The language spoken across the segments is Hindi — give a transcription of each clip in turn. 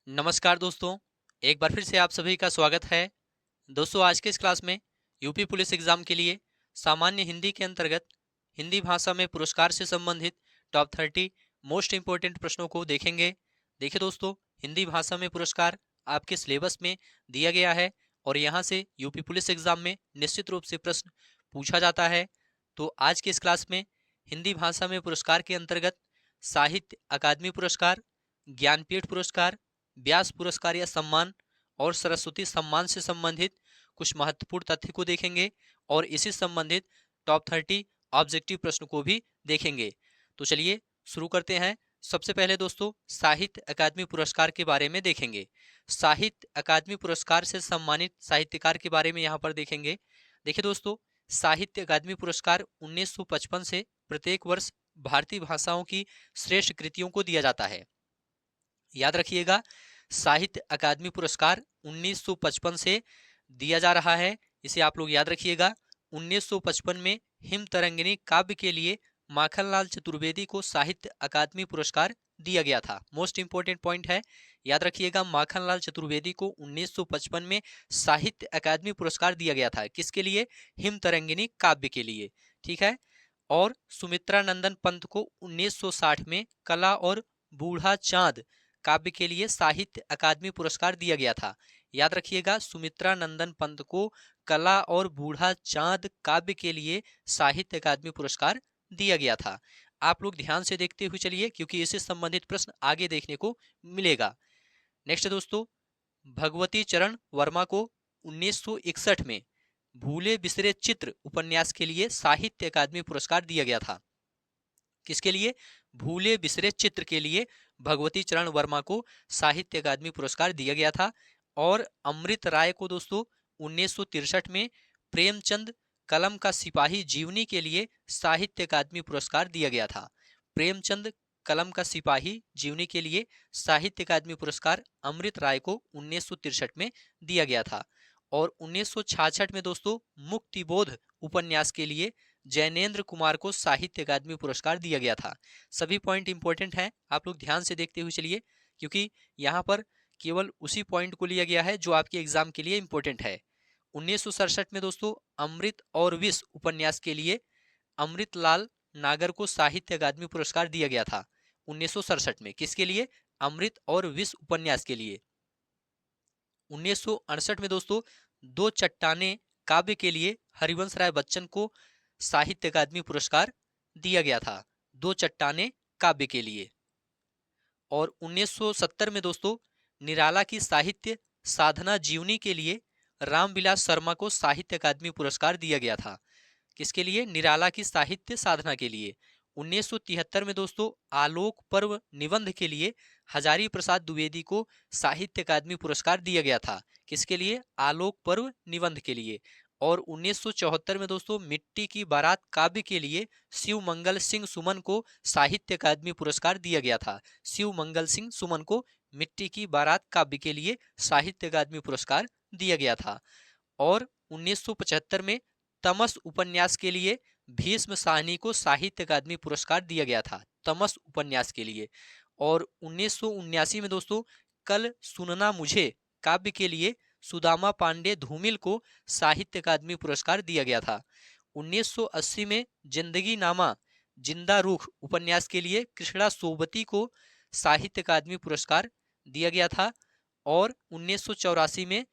नमस्कार दोस्तों, एक बार फिर से आप सभी का स्वागत है। दोस्तों, आज के इस क्लास में यूपी पुलिस एग्जाम के लिए सामान्य हिंदी के अंतर्गत हिंदी भाषा में पुरस्कार से संबंधित टॉप 30 मोस्ट इंपोर्टेंट प्रश्नों को देखेंगे। देखिए दोस्तों, हिंदी भाषा में पुरस्कार आपके सिलेबस में दिया गया है और यहाँ से यूपी पुलिस एग्जाम में निश्चित रूप से प्रश्न पूछा जाता है। तो आज के इस क्लास में हिंदी भाषा में पुरस्कार के अंतर्गत साहित्य अकादमी पुरस्कार, ज्ञानपीठ पुरस्कार, व्यास पुरस्कार या सम्मान और सरस्वती सम्मान से संबंधित कुछ महत्वपूर्ण तथ्य को देखेंगे और इसी संबंधित टॉप 30 ऑब्जेक्टिव प्रश्न को भी देखेंगे। तो चलिए शुरू करते हैं। सबसे पहले दोस्तों, साहित्य अकादमी पुरस्कार के बारे में देखेंगे। साहित्य अकादमी पुरस्कार से सम्मानित साहित्यकार के बारे में यहाँ पर देखेंगे। देखिए दोस्तों, साहित्य अकादमी पुरस्कार 1955 से प्रत्येक वर्ष भारतीय भाषाओं की श्रेष्ठ कृतियों को दिया जाता है। याद रखिएगा, साहित्य अकादमी पुरस्कार 1955 से दिया जा रहा है, इसे आप लोग याद रखिएगा। 1955 में हिम तरंगिनी काव्य के लिए माखनलाल चतुर्वेदी को साहित्य अकादमी पुरस्कार दिया गया था। मोस्ट इंपोर्टेंट पॉइंट है, याद रखिएगा, माखनलाल चतुर्वेदी को 1955 में साहित्य अकादमी पुरस्कार दिया गया था। किसके लिए? हिम तरंगिनी काव्य के लिए। ठीक है। और सुमित्रा नंदन पंत को 1960 में कला और बूढ़ा चांद काव्य के लिए साहित्य अकादमी पुरस्कार दिया गया था। याद रखिएगा, सुमित्रा नंदन पंत को कला और बूढ़ा चांद काव्य के लिए साहित्य अकादमी पुरस्कार दिया गया था। आप लोग ध्यान से देखते हुए चलिए, क्योंकि इससे संबंधित प्रश्न आगे देखने को मिलेगा। नेक्स्ट दोस्तों, भगवती चरण वर्मा को 1961 में भूले बिसरे चित्र उपन्यास के लिए साहित्य अकादमी पुरस्कार दिया गया था। किसके लिए? भूले बिसरे चित्र के लिए भगवती चरण वर्मा को साहित्य अकादमी पुरस्कार दिया गया था। और अमृत राय को दोस्तों 1963 में प्रेमचंद कलम का सिपाही जीवनी के लिए साहित्य अकादमी पुरस्कार दिया गया था। प्रेमचंद कलम का सिपाही जीवनी के लिए साहित्य अकादमी पुरस्कार अमृत राय को 1963 में दिया गया था। और 1966 में दोस्तों मुक्तिबोध उपन्यास के लिए जैनेन्द्र कुमार को साहित्य अकादमी पुरस्कार दिया गया था। सभी पॉइंट इंपॉर्टेंट हैं, आप लोग ध्यान से देखते हुए चलिए, क्योंकि यहाँ पर केवल उसी पॉइंट को लिया गया है जो आपके एग्जाम के लिए इंपॉर्टेंट है। 1967 में दोस्तों अमृत और विष उपन्यास के लिए अमृतलाल नागर को साहित्य अकादमी पुरस्कार दिया गया था। 1967 में किसके लिए? अमृत और विष उपन्यास के लिए। 1968 में दोस्तों दो चट्टाने काव्य के लिए हरिवंश राय बच्चन को साहित्य अकादमी पुरस्कार दिया गया था। दो चट्टाने काव्य के लिए। और 1970 में दोस्तों निराला की साहित्य साधना जीवनी के लिए रामविलास शर्मा को साहित्य अकादमी पुरस्कार दिया गया था। किसके लिए? निराला की साहित्य साधना के लिए। 1973 में दोस्तों आलोक पर्व निबंध के लिए हजारी प्रसाद द्विवेदी को साहित्य अकादमी पुरस्कार दिया गया था। किसके लिए? आलोक पर्व निबंध के लिए। और 1974 में दोस्तों मिट्टी की बारात काव्य के लिए शिव मंगल सिंह सुमन को साहित्य अकादमी पुरस्कार दिया गया था। शिव मंगल सिंह सुमन को मिट्टी की बारात काव्य के लिए साहित्य अकादमी पुरस्कार दिया गया था। और 1975 में तमस उपन्यास के लिए भीष्म साहनी को साहित्य अकादमी पुरस्कार दिया गया था। तमस उपन्यास के लिए। और 1979 में दोस्तों कल सुनना मुझे काव्य के लिए सुदामा पांडे धूमिल को साहित्य अकादमी पुरस्कार दिया गया था। 1980 में जिंदगी नामा जिंदा रूख उपन्यास के लिए कृष्णा सोबती को साहित्य अकादमी पुरस्कार दिया गया था। और 1984 में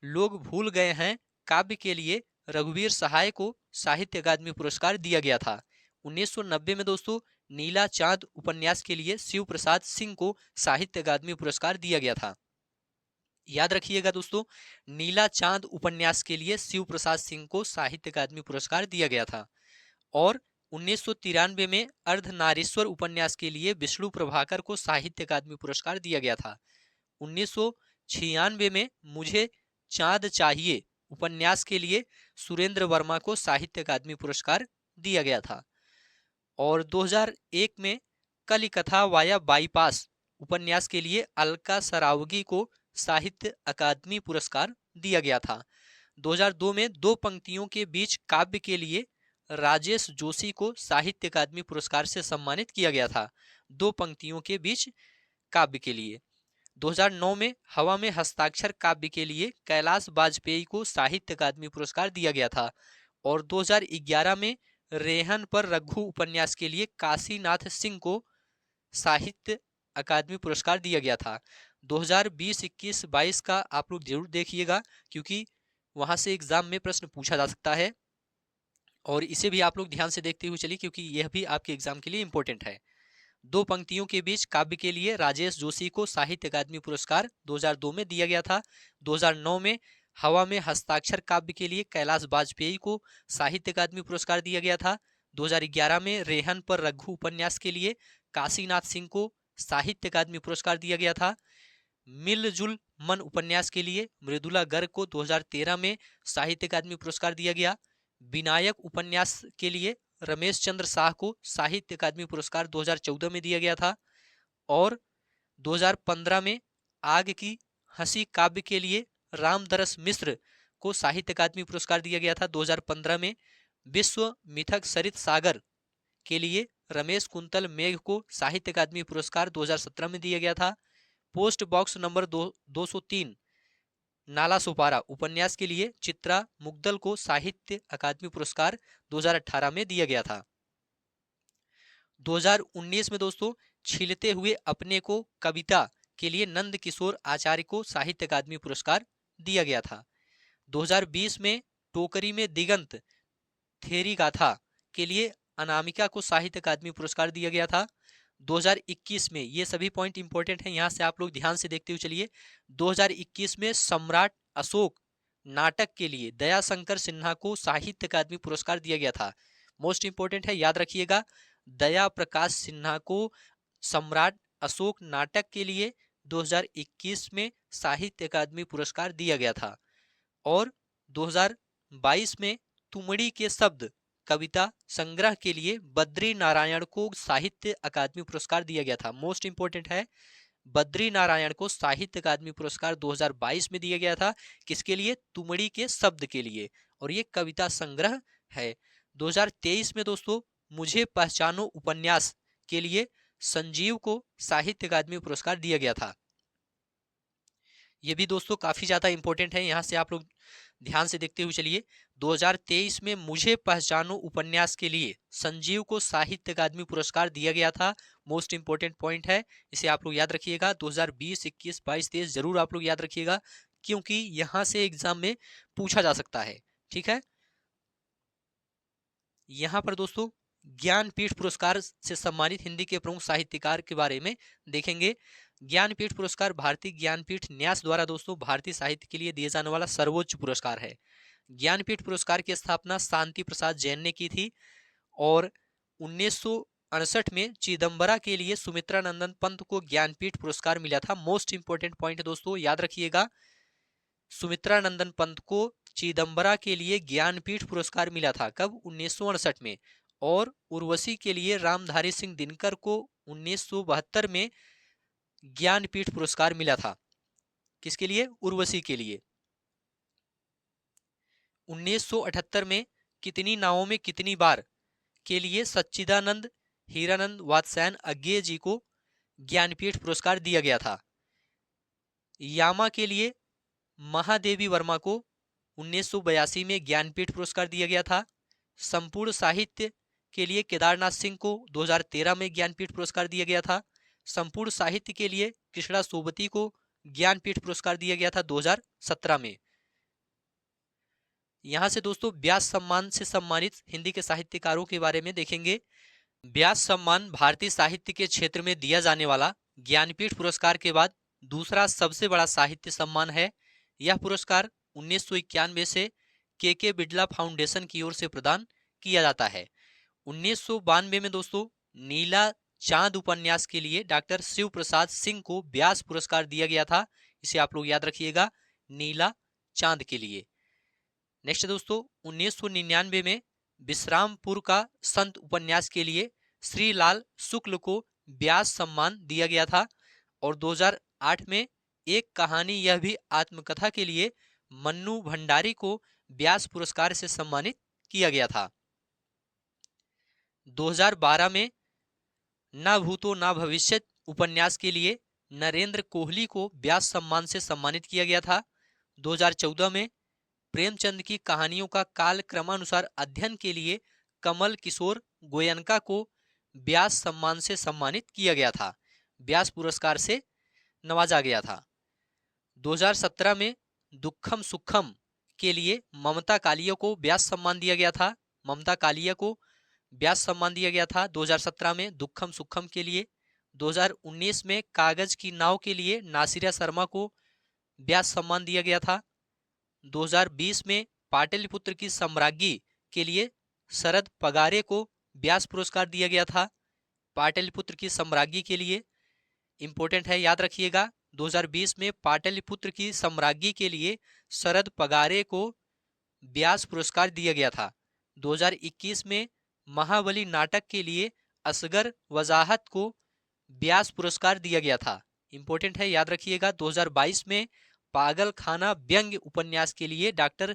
लोग भूल गए हैं काव्य के लिए रघुवीर सहाय को साहित्य अकादमी पुरस्कार दिया गया था। 1990 में दोस्तों नीला चांद उपन्यास के लिए शिव प्रसाद सिंह को साहित्य अकादमी पुरस्कार दिया गया था। याद रखिएगा दोस्तों, नीला चांद उपन्यास के लिए शिव प्रसाद सिंह को साहित्य अकादमी पुरस्कार दिया गया था। और 1993 में अर्धनारीश्वर उपन्यास के लिए विष्णु प्रभाकर को साहित्य अकादमी पुरस्कार दिया गया था। 1996 में मुझे चांद चाहिए उपन्यास के लिए सुरेंद्र वर्मा को साहित्य अकादमी पुरस्कार दिया गया था। और 2001 में कलिकथा वाया बाईपास उपन्यास के लिए अलका सरावगी को साहित्य अकादमी पुरस्कार दिया गया था। 2002 में दो पंक्तियों के बीच काव्य के लिए राजेश जोशी को साहित्य अकादमी पुरस्कार से सम्मानित किया गया था। दो पंक्तियों के बीच काव्य के लिए। 2009 में हवा में हस्ताक्षर काव्य के लिए कैलाश वाजपेयी को साहित्य अकादमी पुरस्कार दिया गया था। और 2011 में रेहन पर रघु उपन्यास के लिए काशीनाथ सिंह को साहित्य अकादमी पुरस्कार दिया गया था। 2020, 21, 22 का आप लोग जरूर देखिएगा, क्योंकि वहां से एग्जाम में प्रश्न पूछा जा सकता है, और इसे भी आप लोग ध्यान से देखते हुए चलिए, क्योंकि यह भी आपके एग्जाम के लिए इंपॉर्टेंट है। दो पंक्तियों के बीच काव्य के लिए राजेश जोशी को साहित्य अकादमी पुरस्कार 2002 में दिया गया था। 2009 में हवा में हस्ताक्षर काव्य के लिए कैलाश वाजपेयी को साहित्य अकादमी पुरस्कार दिया गया था। 2011 में रेहन पर रघु उपन्यास के लिए काशीनाथ सिंह को साहित्य अकादमी पुरस्कार दिया गया था। मिलजुल मन उपन्यास के लिए मृदुला गर्ग को 2013 में साहित्य अकादमी पुरस्कार दिया गया। विनायक उपन्यास के लिए रमेश चंद्र शाह को साहित्य अकादमी पुरस्कार 2014 में दिया गया था। और 2015 में आग की हंसी काव्य के लिए रामदरस मिश्र को साहित्य अकादमी पुरस्कार दिया गया था। 2015 में विश्व मिथक सरित सागर के लिए रमेश कुंतल मेघ को साहित्य अकादमी पुरस्कार 2017 में दिया गया था। पोस्ट बॉक्स नंबर 203 नाला सुपारा उपन्यास के लिए चित्रा मुग्दल को साहित्य अकादमी पुरस्कार 2018 में दिया गया था। 2019 में दोस्तों छिलते हुए अपने को कविता के लिए नंद किशोर आचार्य को साहित्य अकादमी पुरस्कार दिया गया था। 2020 में टोकरी में दिगंत थेरी गाथा के लिए अनामिका को साहित्य अकादमी पुरस्कार दिया गया था। 2021 में, ये सभी पॉइंट इंपॉर्टेंट हैं, यहां से आप लोग ध्यान से देखते हुए चलिए। 2021 में सम्राट अशोक नाटक के लिए दयाशंकर सिन्हा को साहित्य अकादमी पुरस्कार दिया गया था। मोस्ट इंपॉर्टेंट है, याद रखिएगा, दया प्रकाश सिन्हा को सम्राट अशोक नाटक के लिए 2021 में साहित्य अकादमी पुरस्कार दिया गया था। और 2022 में तुमड़ी के शब्द कविता संग्रह के लिए बद्री नारायण को साहित्य अकादमी पुरस्कार दिया गया था। मोस्ट इंपॉर्टेंट है, बद्री नारायण को साहित्य अकादमी पुरस्कार 2022 में दिया गया था। किसके लिए? तुमड़ी के शब्द के लिए, और ये कविता संग्रह है। 2023 में दोस्तों मुझे पहचानो उपन्यास के लिए संजीव को साहित्य अकादमी पुरस्कार दिया गया था। ये भी दोस्तों काफी ज्यादा इंपॉर्टेंट है, यहां से आप लोग ध्यान से देखते हुए चलिए। 2023 में मुझे पहचानो उपन्यास के लिए संजीव को साहित्य अकादमी पुरस्कार दिया गया था। मोस्ट इंपॉर्टेंट पॉइंट है, इसे आप लोग याद रखिएगा। 2020, 21, 22, 23 जरूर आप लोग याद रखिएगा, क्योंकि यहां से एग्जाम में पूछा जा सकता है। ठीक है, यहां पर दोस्तों ज्ञानपीठ पुरस्कार से सम्मानित हिंदी के प्रमुख साहित्यकार के बारे में देखेंगे। ज्ञानपीठ पुरस्कार भारतीय ज्ञानपीठ न्यास द्वारा दोस्तों भारतीय साहित्य के लिए दिए जाने वाला सर्वोच्च पुरस्कार है। ज्ञानपीठ पुरस्कार की स्थापना शांति प्रसाद जैन ने की थी, और 1968 में चिदम्बरा के लिए सुमित्रा नंदन पंत को ज्ञानपीठ पुरस्कार मिला था। मोस्ट इंपॉर्टेंट पॉइंट दोस्तों याद रखिएगा, सुमित्रा नंदन पंत को चिदम्बरा के लिए ज्ञानपीठ पुरस्कार मिला था। कब? 1968 में। और उर्वशी के लिए रामधारी सिंह दिनकर को 1972 में ज्ञानपीठ पुरस्कार मिला था। किसके लिए? उर्वशी के लिए। 1978 में कितनी नावों में कितनी बार के लिए सच्चिदानंद हीरानंद वात्स्यायन अज्ञेय जी को ज्ञानपीठ पुरस्कार दिया गया था। यामा के लिए महादेवी वर्मा को 1982 में ज्ञानपीठ पुरस्कार दिया गया था। संपूर्ण साहित्य के लिए केदारनाथ सिंह को 2013 में ज्ञानपीठ पुरस्कार दिया गया था। संपूर्ण साहित्य के लिए कृष्णा सोबती को ज्ञानपीठ पुरस्कार दिया गया था 2017 में। यहां से दोस्तों व्यास सम्मान से सम्मानित हिंदी के साहित्यकारों के बारे में देखेंगे। व्यास सम्मान भारतीय साहित्य के क्षेत्र में दिया जाने वाला ज्ञानपीठ पुरस्कार के बाद दूसरा सबसे बड़ा साहित्य सम्मान है। यह पुरस्कार 1991 से के बिड़ला फाउंडेशन की ओर से प्रदान किया जाता है। 1992 में दोस्तों नीला चांद उपन्यास के लिए डॉक्टर शिव प्रसाद सिंह को व्यास पुरस्कार दिया गया था। इसे आप लोग याद रखिएगा, नीला चांद के लिए। नेक्स्ट दोस्तों 1999 में विश्रामपुर का संत उपन्यास के लिए श्रीलाल शुक्ल को व्यास सम्मान दिया गया था। और 2008 में एक कहानी यह भी आत्मकथा के लिए मन्नू भंडारी को व्यास पुरस्कार से सम्मानित किया गया था। 2012 में ना भूतो ना भविष्यत उपन्यास के लिए नरेंद्र कोहली को व्यास सम्मान से सम्मानित किया गया था। 2014 में प्रेमचंद की कहानियों का काल क्रमानुसार अध्ययन के लिए कमल किशोर गोयनका को व्यास सम्मान से सम्मानित किया गया था, व्यास पुरस्कार से नवाजा गया था। 2017 में दुखम सुखम के लिए ममता कालिया को व्यास सम्मान दिया गया था। ममता कालिया को व्यास सम्मान दिया गया था 2017 में दुखम सुखम के लिए। 2019 में कागज की नाव के लिए नासिरा शर्मा को व्यास सम्मान दिया गया था। 2020 में पाटलिपुत्र की सम्राज्ञी के लिए शरद पगारे को व्यास पुरस्कार दिया गया था। पाटलिपुत्र की सम्राज्ञी के लिए इंपॉर्टेंट है, याद रखिएगा। 2020 में पाटलिपुत्र की सम्राज्ञी के लिए शरद पगारे को व्यास पुरस्कार दिया गया था। 2021 में महाबली नाटक के लिए असगर वजाहत को व्यास पुरस्कार दिया गया था, इंपॉर्टेंट है, याद रखिएगा। 2022 में पागल खाना व्यंग्य उपन्यास के लिए डॉक्टर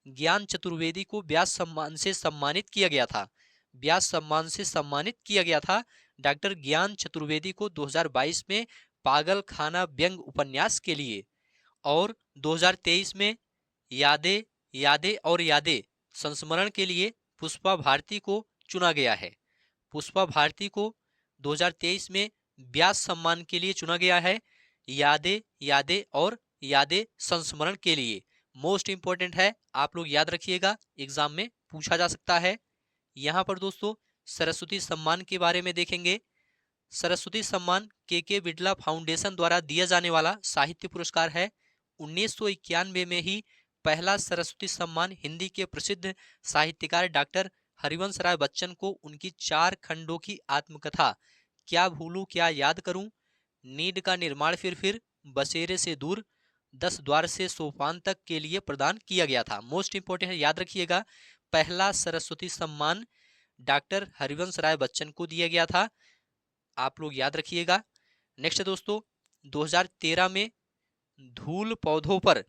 ज्ञान चतुर्वेदी को व्यास सम्मान से सम्मानित किया गया था। व्यास सम्मान से सम्मानित किया गया था डॉक्टर ज्ञान चतुर्वेदी को 2022 में पागल खाना व्यंग्य उपन्यास के लिए। और 2023 में यादें यादें और यादें संस्मरण के लिए पुष्पा भारती को चुना गया है। पुष्पा भारती को 2023 में व्यास सम्मान के लिए चुना गया है, यादें यादें और यादें संस्मरण के लिए। मोस्ट इंपॉर्टेंट है, आप लोग याद रखिएगा, एग्जाम में पूछा जा सकता है। यहाँ पर दोस्तों सरस्वती सम्मान के बारे में देखेंगे। सरस्वती सम्मान के बिड़ला फाउंडेशन द्वारा दिया जाने वाला साहित्य पुरस्कार है। 1991 में ही पहला सरस्वती सम्मान हिंदी के प्रसिद्ध साहित्यकार डॉक्टर हरिवंश राय बच्चन को उनकी 4 खंडों की आत्मकथा क्या भूलूं क्या याद करूं, नीड का निर्माण फिर बसेरे से दूर, 10 द्वार से सोपान तक के लिए प्रदान किया गया था। मोस्ट इंपोर्टेंट है, याद रखिएगा, पहला सरस्वती सम्मान डॉक्टर हरिवंश राय बच्चन को दिया गया था, आप लोग याद रखिएगा। नेक्स्ट दोस्तों 2013 में धूल पौधों पर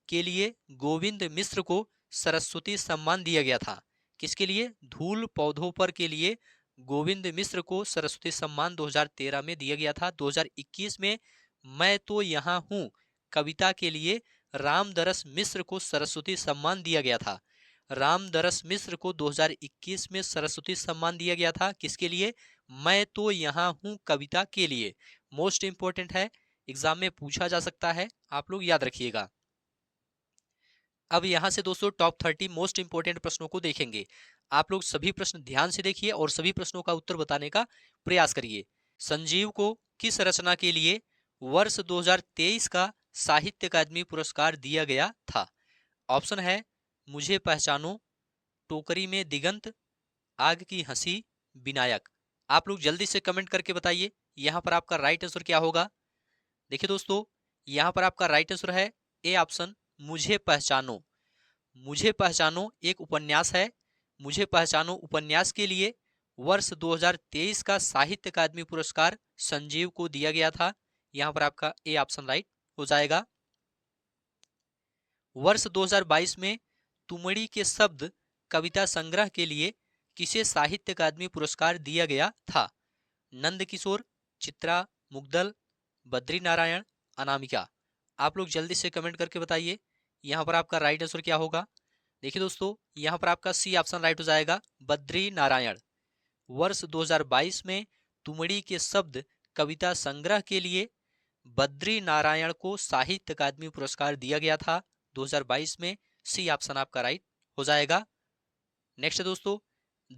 के लिए गोविंद मिश्र को सरस्वती सम्मान दिया गया था। किसके लिए? धूल पौधों पर के लिए गोविंद मिश्र को सरस्वती सम्मान 2013 में दिया गया था। 2021 में मैं तो यहाँ हूँ कविता के लिए रामदरस मिश्र को सरस्वती सम्मान दिया गया था। रामदरस मिश्र को 2021 में सरस्वती सम्मान दिया गया था। किसके लिए? मैं तो यहाँ हूँ कविता के लिए। मोस्ट इंपोर्टेंट है, एग्जाम में पूछा जा सकता है, आप लोग याद रखिएगा। अब यहाँ से दोस्तों टॉप 30 मोस्ट इंपोर्टेंट प्रश्नों को देखेंगे। आप लोग सभी प्रश्न ध्यान से देखिए और सभी प्रश्नों का उत्तर बताने का प्रयास करिए। संजीव को किस रचना के लिए वर्ष 2023 का साहित्य अकादमी पुरस्कार दिया गया था? ऑप्शन है मुझे पहचानो, टोकरी में दिगंत, आग की हंसी, विनायक। आप लोग जल्दी से कमेंट करके बताइए यहाँ पर आपका राइट आंसर क्या होगा। देखिए दोस्तों यहाँ पर आपका राइट आंसर है ए ऑप्शन, मुझे पहचानो। मुझे पहचानो एक उपन्यास है। मुझे पहचानो उपन्यास के लिए वर्ष 2023 का साहित्य अकादमी पुरस्कार संजीव को दिया गया था। यहाँ पर आपका ए ऑप्शन राइट हो जाएगा। वर्ष 2022 में तुमड़ी के शब्द कविता संग्रह के लिए किसे साहित्य अकादमी पुरस्कार दिया गया था? नंद किशोर, चित्रा मुग्दल, बद्री नारायण, अनामिका। आप लोग जल्दी से कमेंट करके बताइए यहाँ पर आपका राइट आंसर क्या होगा। देखिए दोस्तों यहाँ पर आपका सी ऑप्शन राइट हो जाएगा, बद्री नारायण। वर्ष 2022 में तुमड़ी के शब्द कविता संग्रह के लिए बद्री नारायण को साहित्य अकादमी पुरस्कार दिया गया था 2022 में। सी ऑप्शन आपका राइट हो जाएगा। नेक्स्ट दोस्तों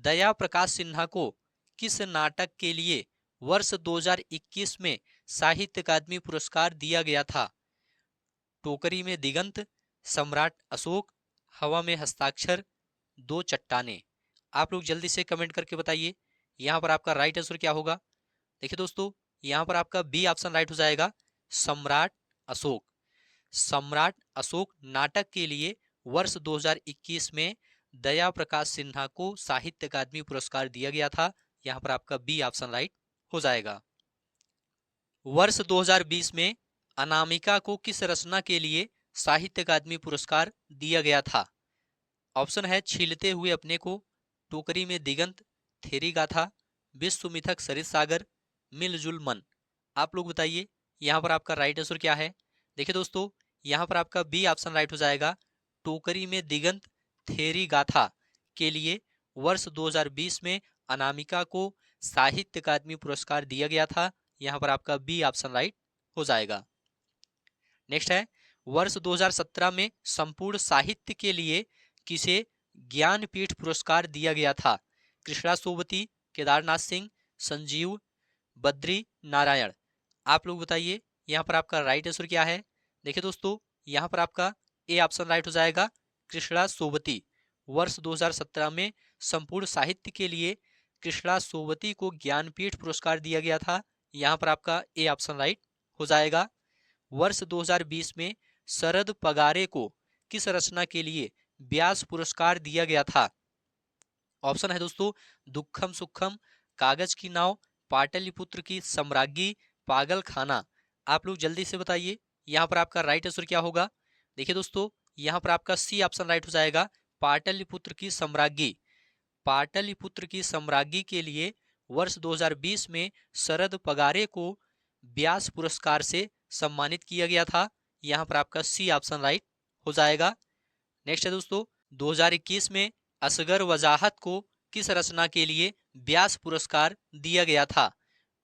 दया प्रकाश सिन्हा को किस नाटक के लिए वर्ष 2021 में साहित्य अकादमी पुरस्कार दिया गया था? टोकरी में दिगंत, सम्राट अशोक, हवा में हस्ताक्षर, दो चट्टाने। आप लोग जल्दी से कमेंट करके बताइए यहाँ पर आपका राइट आंसर क्या होगा। देखिए दोस्तों यहाँ पर आपका बी ऑप्शन राइट हो जाएगा, सम्राट अशोक। सम्राट अशोक नाटक के लिए वर्ष 2021 में दया प्रकाश सिन्हा को साहित्य अकादमी पुरस्कार दिया गया था। यहाँ पर आपका बी ऑप्शन राइट हो जाएगा। वर्ष 2020 में अनामिका को किस रचना के लिए साहित्य अकादमी पुरस्कार दिया गया था? ऑप्शन है छीलते हुए अपने को, टोकरी में दिगंत, थेरी गाथा, विश्व मिथक सरित सागर, मिलजुल मन। आप लोग बताइए यहाँ पर आपका राइट आंसर क्या है? देखिए दोस्तों, यहाँ पर आपका बी ऑप्शन राइट हो जाएगा। टोकरी में दिगंत थेरी गाथा के लिए वर्ष 2020 में अनामिका को साहित्य अकादमी पुरस्कार दिया गया था। यहाँ पर आपका बी ऑप्शन राइट हो जाएगा। नेक्स्ट है, वर्ष 2017 में संपूर्ण साहित्य के लिए किसे ज्ञानपीठ पुरस्कार दिया गया था? कृष्णा सोबती, केदारनाथ सिंह, संजीव, बद्री नारायण। आप लोग बताइए यहाँ पर आपका राइट आंसर क्या है? देखिए दोस्तों, यहाँ पर आपका ए ऑप्शन राइट हो जाएगा, कृष्णा सोबती। वर्ष 2017 में संपूर्ण साहित्य के लिए कृष्णा सोबती को ज्ञानपीठ पुरस्कार दिया गया था। यहाँ पर आपका ए ऑप्शन राइट हो जाएगा। वर्ष 2020 में शरद पगारे को किस रचना के लिए व्यास पुरस्कार दिया गया था? ऑप्शन है दोस्तों, दुखम सुखम, कागज की नाव, पाटलिपुत्र की सम्राज्ञी, पागल खाना। आप लोग जल्दी से बताइए यहाँ पर आपका राइट आंसर क्या होगा? देखिए दोस्तों, यहाँ पर आपका सी ऑप्शन राइट हो जाएगा, पाटलिपुत्र की सम्राज्ञी। पाटलिपुत्र की सम्राज्ञी के लिए वर्ष 2020 में शरद पगारे को व्यास पुरस्कार से सम्मानित किया गया था। यहाँ पर आपका सी ऑप्शन राइट हो जाएगा। नेक्स्ट है दोस्तों, 2021 में असगर वजाहत को किस रचना के लिए व्यास पुरस्कार दिया गया था?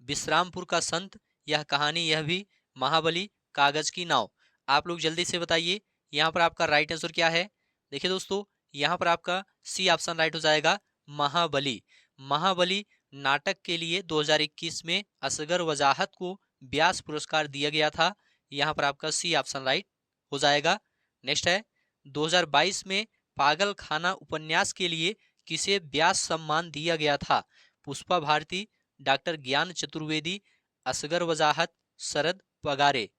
विश्रामपुर का संत, यह कहानी यह भी, महाबली, कागज की नाव। आप लोग जल्दी से बताइए यहाँ पर आपका राइट आंसर क्या है? देखिए दोस्तों, यहाँ पर आपका सी ऑप्शन राइट हो जाएगा, महाबली। महाबली नाटक के लिए 2021 में असगर वजाहत को व्यास पुरस्कार दिया गया था। यहाँ पर आपका सी ऑप्शन राइट हो जाएगा। नेक्स्ट है, 2022 में पागल खाना उपन्यास के लिए किसे व्यास सम्मान दिया गया था? पुष्पा भारती, डॉक्टर ज्ञान चतुर्वेदी, असगर वजाहत, शरद पगारे।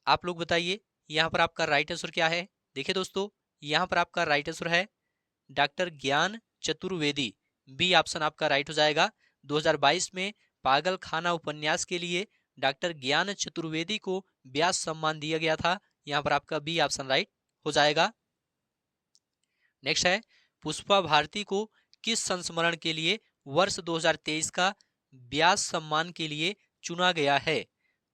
आप लोग बताइए यहाँ पर आपका राइट आंसर क्या है? देखिए दोस्तों, यहाँ पर आपका राइट आंसर है डॉक्टर ज्ञान चतुर्वेदी। बी ऑप्शन आपका राइट हो जाएगा। 2022 में पागल खाना उपन्यास के लिए डॉक्टर ज्ञान चतुर्वेदी को व्यास सम्मान दिया गया था। यहाँ पर आपका बी ऑप्शन राइट हो जाएगा। नेक्स्ट है, पुष्पा भारती को किस संस्मरण के लिए वर्ष 2023 का व्यास सम्मान के लिए चुना गया है?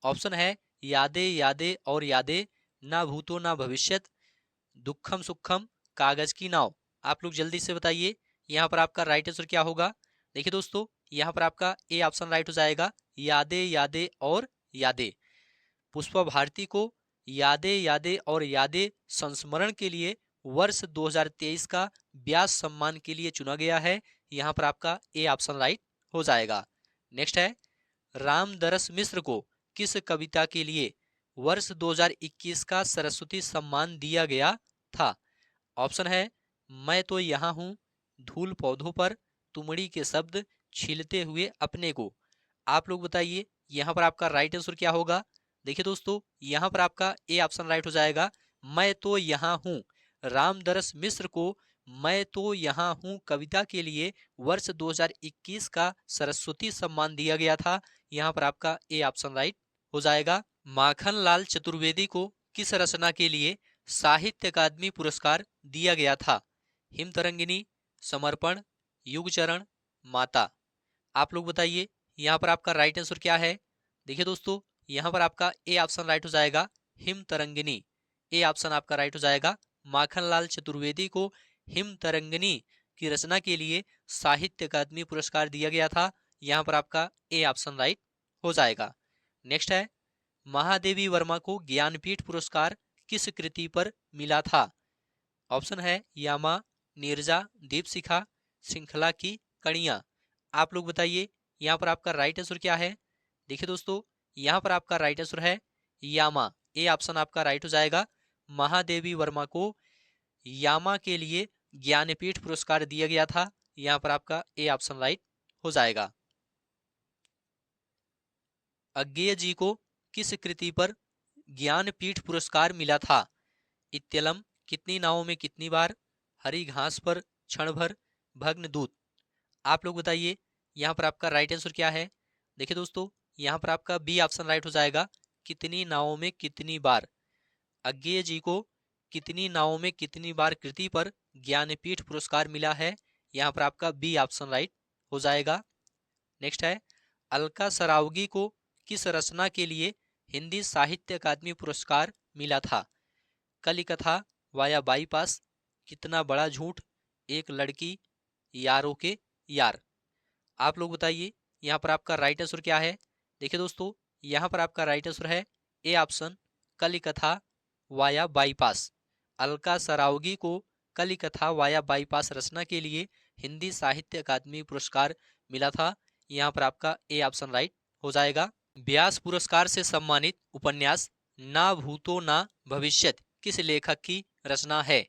ऑप्शन है, यादें यादें और यादें, ना भूतो ना भविष्यत, दुखम सुखम, कागज की नाव। आप लोग जल्दी से बताइए यहाँ पर आपका राइट आंसर क्या होगा? देखिए दोस्तों, यहाँ पर आपका ए ऑप्शन राइट हो जाएगा, यादें यादें और यादें। पुष्पा भारती को यादें यादें और यादें संस्मरण के लिए वर्ष 2023 का व्यास सम्मान के लिए चुना गया है। यहाँ पर आपका ए ऑप्शन राइट हो जाएगा। नेक्स्ट है, रामदरस मिश्र को किस कविता के लिए वर्ष 2021 का सरस्वती सम्मान दिया गया था? ऑप्शन है, मैं तो यहाँ हूँ, धूल पौधों पर, तुमड़ी के शब्द, छीलते हुए अपने को। आप लोग बताइए यहाँ पर आपका राइट आंसर क्या होगा? देखिए दोस्तों, यहाँ पर आपका ए ऑप्शन राइट हो जाएगा, मैं तो यहाँ हूँ। रामदरस मिश्र को मैं तो यहाँ हूँ कविता के लिए वर्ष 2021 का सरस्वती सम्मान दिया गया था। यहाँ पर आपका ए ऑप्शन राइट हो जाएगा। माखन लाल चतुर्वेदी को किस रचना के लिए साहित्य अकादमी पुरस्कार दिया गया था? हिम तरंगिनी, समर्पण, युगचरण, माता। आप लोग बताइए यहाँ पर आपका राइट आंसर क्या है? देखिए दोस्तों, यहाँ पर आपका ए ऑप्शन राइट हो जाएगा, हिम तरंगिनी। ए ऑप्शन आपका राइट हो जाएगा। माखनलाल चतुर्वेदी को हिम तरंगिनी की रचना के लिए साहित्य अकादमी पुरस्कार दिया गया था। यहाँ पर आपका ए ऑप्शन राइट हो जाएगा। नेक्स्ट है, महादेवी वर्मा को ज्ञानपीठ पुरस्कार किस कृति पर मिला था? ऑप्शन है, यामा, नीरजा, दीपशिखा, श्रृंखला की कड़ियाँ। आप लोग बताइए यहाँ पर आपका राइट आंसर क्या है? देखिए दोस्तों, यहाँ पर आपका राइट आंसर है यामा। ए ऑप्शन आपका राइट हो जाएगा। महादेवी वर्मा को यामा के लिए ज्ञानपीठ पुरस्कार दिया गया था। यहाँ पर आपका ए ऑप्शन राइट हो जाएगा। अज्ञेय जी को किस कृति पर ज्ञानपीठ पुरस्कार मिला था? इत्यलम, कितनी नावों में कितनी बार, हरी घास पर, क्षण भर, भग्न दूत। आप लोग बताइए यहाँ पर आपका राइट आंसर क्या है? देखिए दोस्तों, यहाँ पर आपका बी ऑप्शन राइट हो जाएगा, कितनी नावों में कितनी बार। अज्ञेय जी को कितनी नावों में कितनी बार कृति पर ज्ञानपीठ पुरस्कार मिला है। यहाँ पर आपका बी ऑप्शन राइट हो जाएगा। नेक्स्ट है, अलका सरावगी को किस रचना के लिए हिंदी साहित्य अकादमी पुरस्कार मिला था? कलिकथा वाया बाईपास, कितना बड़ा झूठ, एक लड़की, यारों के यार। आप लोग बताइए यहाँ पर आपका राइट आंसर क्या है। देखिए दोस्तों, यहाँ पर आपका राइट आंसर है A option, Kalikatha via bypass. Alka Saraogi को कलिकथा वाया बाईपास रचना के लिए हिंदी साहित्य अकादमी पुरस्कार मिला था। यहाँ पर आपका ए ऑप्शन राइट हो जाएगा। व्यास पुरस्कार से सम्मानित उपन्यास ना भूतो ना भविष्यत किस लेखक की रचना है?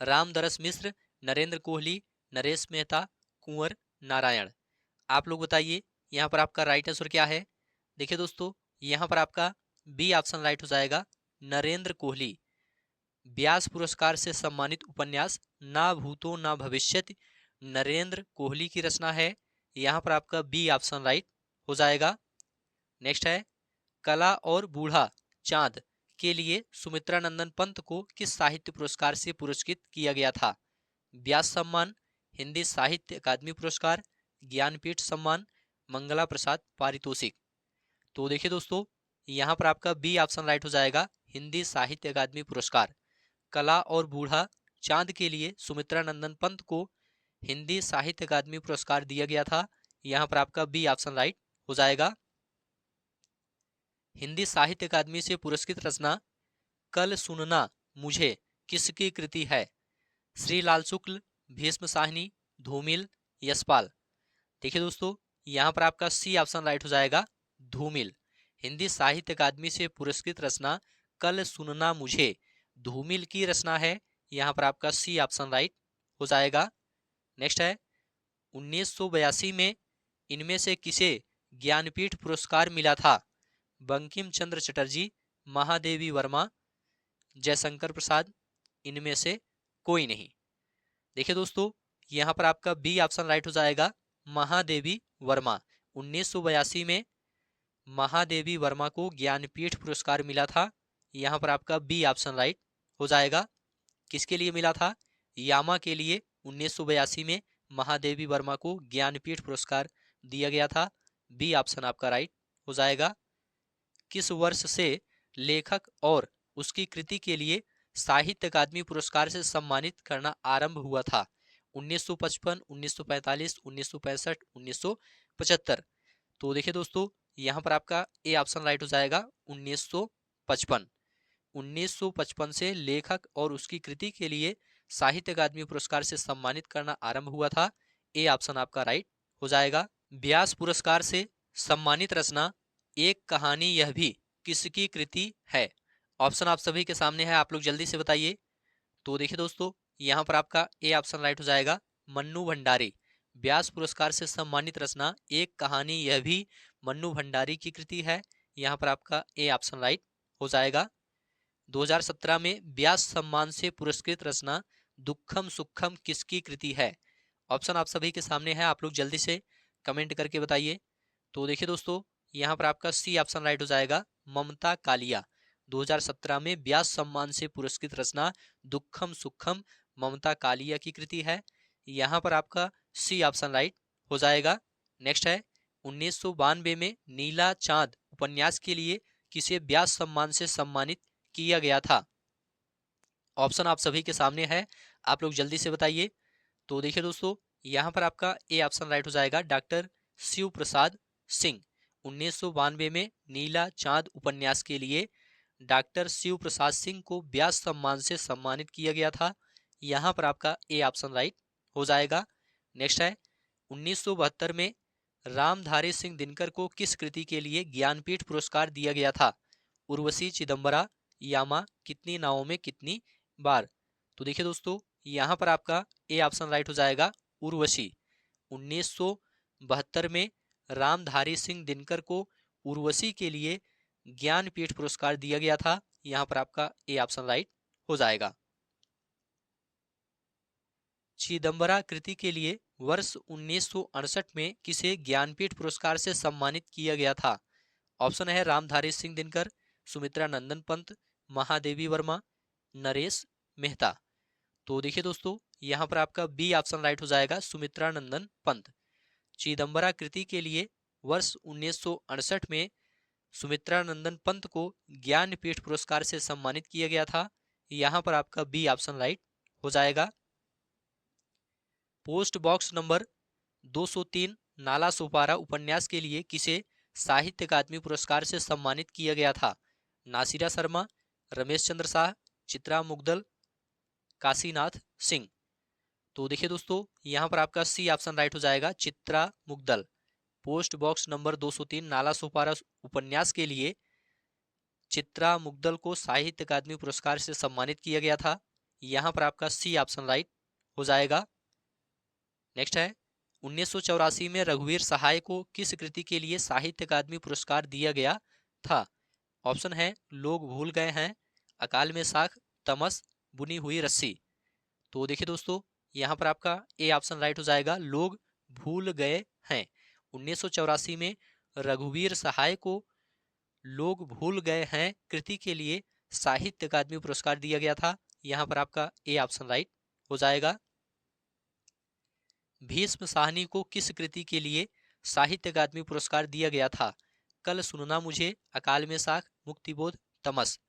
रामदरस मिश्र, नरेंद्र कोहली, नरेश मेहता, कुंवर नारायण। आप लोग बताइए यहाँ पर आपका राइट आंसर क्या है। देखिए दोस्तों, यहाँ पर आपका बी ऑप्शन राइट हो जाएगा, नरेंद्र कोहली। व्यास पुरस्कार से सम्मानित उपन्यास ना भूतो ना भविष्यत नरेंद्र कोहली की रचना है। यहाँ पर आपका बी ऑप्शन राइट हो जाएगा। नेक्स्ट है, कला और बूढ़ा चांद के लिए सुमित्रा नंदन पंत को किस साहित्य पुरस्कार से पुरस्कृत किया गया था? व्यास सम्मान, हिंदी साहित्य अकादमी पुरस्कार, ज्ञानपीठ सम्मान, मंगला प्रसाद पारितोषिक। तो देखिए दोस्तों, यहाँ पर आपका बी ऑप्शन राइट हो जाएगा, हिंदी साहित्य अकादमी पुरस्कार। कला और बूढ़ा चांद के लिए सुमित्रा नंदन पंत को हिंदी साहित्य अकादमी पुरस्कार दिया गया था। यहाँ पर आपका बी ऑप्शन राइट हो जाएगा। हिंदी साहित्य अकादमी से पुरस्कृत रचना कल सुनना मुझे किसकी कृति है? श्रीलाल शुक्ल, भीष्म साहनी, धूमिल, यशपाल। देखिए दोस्तों, यहाँ पर आपका सी ऑप्शन राइट हो जाएगा, धूमिल। हिंदी साहित्य अकादमी से पुरस्कृत रचना कल सुनना मुझे धूमिल की रचना है। यहाँ पर आपका सी ऑप्शन राइट हो जाएगा। नेक्स्ट है, 1982 में इनमें से किसे ज्ञानपीठ पुरस्कार मिला था? बंकिम चंद्र चटर्जी, महादेवी वर्मा, जयशंकर प्रसाद, इनमें से कोई नहीं। देखिए दोस्तों, यहाँ पर आपका बी ऑप्शन राइट हो जाएगा, महादेवी वर्मा। 1982 में महादेवी वर्मा को ज्ञानपीठ पुरस्कार मिला था। यहाँ पर आपका बी ऑप्शन राइट हो जाएगा। किसके लिए मिला था? यामा के लिए 1982 में महादेवी वर्मा को ज्ञानपीठ पुरस्कार दिया गया था। बी ऑप्शन आपका राइट हो जाएगा। किस वर्ष से लेखक और उसकी कृति के लिए साहित्य अकादमी पुरस्कार से सम्मानित करना आरंभ हुआ था? 1955, 1945, 1965, 1975। तो देखिए दोस्तों, यहाँ पर आपका ए ऑप्शन राइट हो जाएगा, 1955। 1955 से लेखक और उसकी कृति के लिए साहित्य अकादमी पुरस्कार से सम्मानित करना आरंभ हुआ था। ए ऑप्शन आपका राइट हो जाएगा। व्यास पुरस्कार से सम्मानित रचना एक कहानी यह भी किसकी कृति है? ऑप्शन आप सभी के सामने है, आप लोग जल्दी से बताइए। तो देखिए दोस्तों, यहाँ पर आपका ए ऑप्शन राइट हो जाएगा, मन्नू भंडारी। व्यास पुरस्कार से सम्मानित रचना एक कहानी यह भी मन्नू भंडारी की कृति है। यहाँ पर आपका ए ऑप्शन राइट हो जाएगा। 2017 में व्यास सम्मान से पुरस्कृत रचना दुखम सुखम किसकी कृति है? ऑप्शन आप सभी के सामने है, आप लोग जल्दी से कमेंट करके बताइए। तो देखिए दोस्तों, यहाँ पर आपका सी ऑप्शन राइट हो जाएगा, ममता कालिया। 2017 में व्यास सम्मान से पुरस्कृत रचना दुखम सुखम ममता कालिया की कृति है। यहाँ पर आपका सी ऑप्शन राइट हो जाएगा। नेक्स्ट है, 1992 में नीला चांद उपन्यास के लिए किसे व्यास सम्मान से सम्मानित किया गया था? ऑप्शन आप सभी के सामने है, आप लोग जल्दी से बताइए। तो देखिए दोस्तों, यहाँ पर आपका ए ऑप्शन राइट हो जाएगा, डॉक्टर शिव प्रसाद सिंह। 1992 में नीला चांद उपन्यास के लिए डॉक्टर शिव प्रसाद सिंह को व्यास सम्मान से सम्मानित किया गया था। यहाँ पर आपका ए ऑप्शन राइट हो जाएगा। नेक्स्ट है, 1972 में रामधारी सिंह दिनकर को किस कृति के लिए ज्ञानपीठ पुरस्कार दिया गया था? उर्वशी चिदम्बरा, यामा, कितनी नावों में कितनी बार। तो देखिए दोस्तों, यहाँ पर आपका ए ऑप्शन राइट हो जाएगा, उर्वशी। 1972 में रामधारी सिंह दिनकर को उर्वशी के लिए ज्ञानपीठ पुरस्कार दिया गया था। यहाँ पर आपका ए ऑप्शन राइट हो जाएगा। चिदम्बरा कृति के लिए वर्ष 1968 में किसे ज्ञानपीठ पुरस्कार से सम्मानित किया गया था? ऑप्शन है रामधारी सिंह दिनकर, सुमित्रा नंदन पंत, महादेवी वर्मा, नरेश मेहता। तो देखिए दोस्तों, यहाँ पर आपका बी ऑप्शन राइट हो जाएगा, सुमित्रा नंदन पंत। चिदम्बरा कृति के लिए वर्ष 1968 में सुमित्रा नंदन पंत को ज्ञानपीठ पुरस्कार से सम्मानित किया गया था? यहाँ पर आपका बी ऑप्शन राइट हो जाएगा। पोस्ट बॉक्स नंबर 203 नाला सुपारा उपन्यास के लिए किसे साहित्य अकादमी पुरस्कार से सम्मानित किया गया था? नासिरा शर्मा, रमेश चंद्र शाह, चित्रा मुग्दल, काशीनाथ सिंह। तो देखिए दोस्तों, यहाँ पर आपका सी ऑप्शन राइट हो जाएगा, Chitra Mudgal. Post box number 203 नाला सुपारा उपन्यास के लिए चित्रा मुग्दल को साहित्य अकादमी पुरस्कार से सम्मानित किया गया था। यहाँ पर आपका सी ऑप्शन राइट हो जाएगा। नेक्स्ट है, 1984 में रघुवीर सहाय को किस कृति के लिए साहित्य अकादमी पुरस्कार दिया गया था? ऑप्शन है लोग भूल गए हैं, अकाल में साख, तमस, बुनी हुई रस्सी। तो देखिए दोस्तों, यहाँ पर आपका ए ऑप्शन राइट हो जाएगा, लोग भूल गए हैं। 1984 में रघुवीर सहाय को लोग भूल गए हैं कृति के लिए साहित्य अकादमी पुरस्कार दिया गया था। यहाँ पर आपका ए ऑप्शन राइट हो जाएगा। भीष्म साहनी को किस कृति के लिए साहित्य अकादमी पुरस्कार दिया गया था? कल सुनना मुझे, अकाल में साख, मुक्तिबोध, तमस।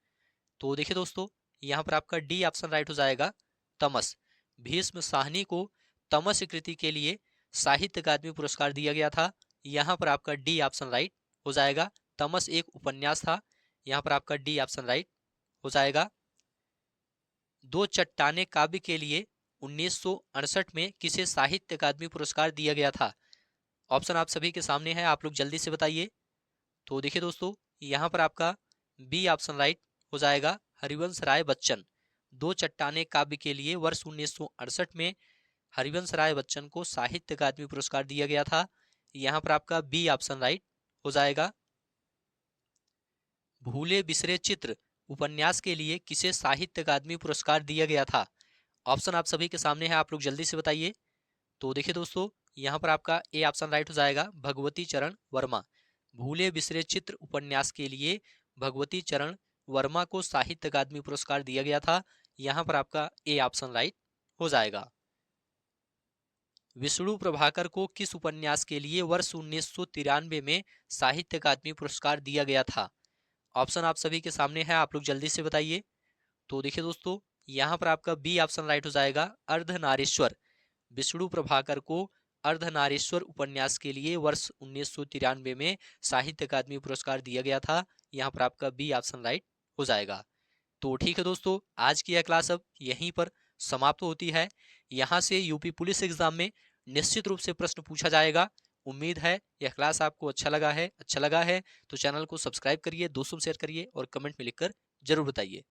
तो देखिए दोस्तों, यहाँ पर आपका डी ऑप्शन राइट हो जाएगा, तमस। भीष्म साहनी को तमस कृति के लिए साहित्य अकादमी पुरस्कार दिया गया था। यहाँ पर आपका डी ऑप्शन राइट हो जाएगा। तमस एक उपन्यास था। यहाँ पर आपका डी ऑप्शन राइट हो जाएगा। दो चट्टाने काव्य के लिए 1968 में किसे साहित्य अकादमी पुरस्कार दिया गया था? ऑप्शन आप सभी के सामने है, आप लोग जल्दी से बताइए। तो देखिए दोस्तों, यहाँ पर आपका बी ऑप्शन राइट हो जाएगा, हरिवंश राय बच्चन। दो चट्टाने काव्य के लिए वर्ष 1968 में हरिवंश राय बच्चन को साहित्य अकादमी पुरस्कार दिया गया था। यहाँ पर आपका बी ऑप्शन राइट हो जाएगा। भूले बिसरे चित्र उपन्यास के लिए किसे साहित्य अकादमी पुरस्कार दिया गया था? ऑप्शन आप सभी के सामने है, आप लोग जल्दी से बताइए। तो देखिए दोस्तों, यहाँ पर आपका ए ऑप्शन राइट हो जाएगा, भगवती चरण वर्मा। भूले बिसरे चित्र उपन्यास के लिए भगवती चरण वर्मा को साहित्य अकादमी पुरस्कार दिया गया था। यहाँ पर आपका ए ऑप्शन राइट हो जाएगा। विष्णु प्रभाकर को किस उपन्यास के लिए वर्ष 1993 में साहित्य अकादमी पुरस्कार दिया गया था? ऑप्शन आप सभी के सामने है, आप लोग जल्दी से बताइए। तो देखिए दोस्तों, यहाँ पर आपका बी ऑप्शन राइट हो जाएगा, अर्धनारीश्वर। विष्णु प्रभाकर को अर्धनारीश्वर उपन्यास के लिए वर्ष 1993 में साहित्य अकादमी पुरस्कार दिया गया था। यहाँ पर आपका बी ऑप्शन राइट हो जाएगा। तो ठीक है दोस्तों, आज की यह क्लास अब यहीं पर समाप्त होती है। यहाँ से यूपी पुलिस एग्जाम में निश्चित रूप से प्रश्न पूछा जाएगा। उम्मीद है यह क्लास आपको अच्छा लगा है तो चैनल को सब्सक्राइब करिए, दोस्तों शेयर करिए और कमेंट में लिखकर जरूर बताइए।